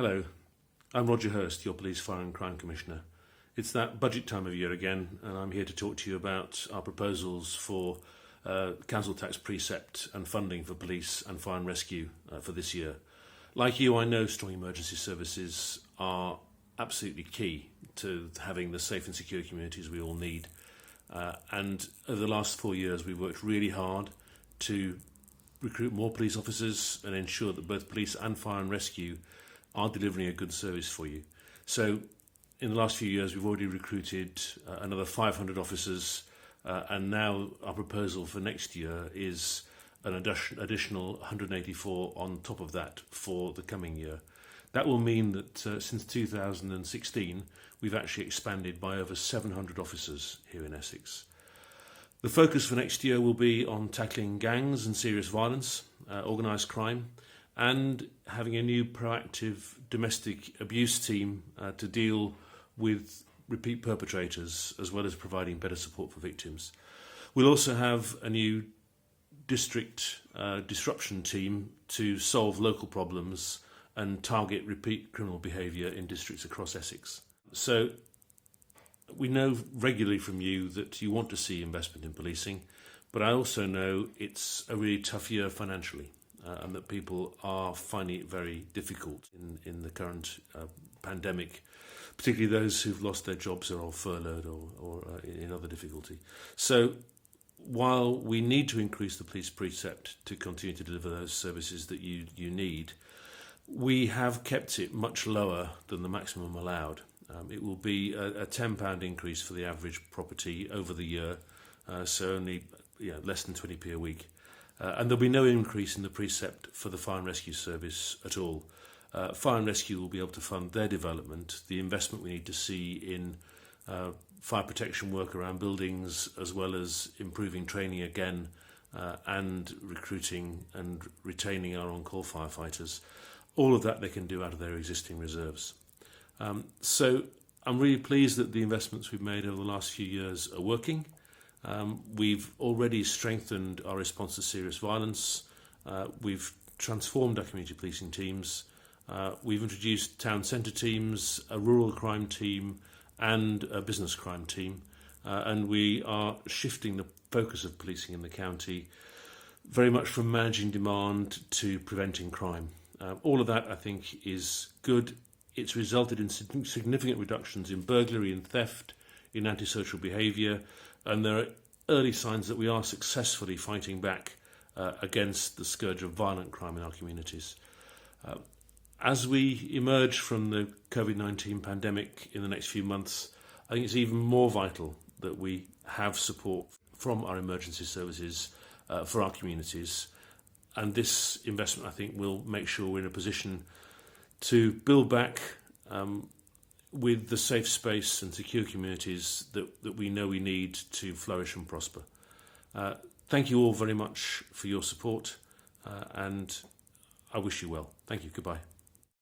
Hello, I'm Roger Hirst, your Police, Fire and Crime Commissioner. It's that budget time of year again, and I'm here to talk to you about our proposals for council tax precept and funding for police and fire and rescue for this year. Like you, I know strong emergency services are absolutely key to having the safe and secure communities we all need. And over the last 4 years, we've worked really hard to recruit more police officers and ensure that both police and fire and rescue are delivering a good service for you. So in the last few years, we've already recruited another 500 officers, and now our proposal for next year is an additional 184 on top of that for the coming year. That will mean that since 2016, we've actually expanded by over 700 officers here in Essex. The focus for next year will be on tackling gangs and serious violence, organised crime, and having a new proactive domestic abuse team to deal with repeat perpetrators, as well as providing better support for victims. We'll also have a new district disruption team to solve local problems and target repeat criminal behaviour in districts across Essex. So we know regularly from you that you want to see investment in policing, but I also know it's a really tough year financially, and that people are finding it very difficult in the current pandemic, particularly those who've lost their jobs or are furloughed or in other difficulty. So while we need to increase the police precept to continue to deliver those services that you need, we have kept it much lower than the maximum allowed. It will be a £10 increase for the average property over the year, so only less than 20p a week. And there'll be no increase in the precept for the fire and rescue service at all. Fire and rescue will be able to fund their development, the investment we need to see in fire protection work around buildings, as well as improving training again, and recruiting and retaining our on-call firefighters. All of that they can do out of their existing reserves. So I'm really pleased that the investments we've made over the last few years are working. We've already strengthened our response to serious violence. We've transformed our community policing teams. We've introduced town centre teams, a rural crime team and a business crime team. And we are shifting the focus of policing in the county very much from managing demand to preventing crime. All of that, I think, is good. It's resulted in significant reductions in burglary and theft, in antisocial behaviour, and there are early signs that we are successfully fighting back against the scourge of violent crime in our communities. As we emerge from the COVID-19 pandemic in the next few months, I think it's even more vital that we have support from our emergency services for our communities. And this investment, I think, will make sure we're in a position to build back with the safe space and secure communities that we know we need to flourish and prosper. Thank you all very much for your support, and I wish you well. Thank you. Goodbye.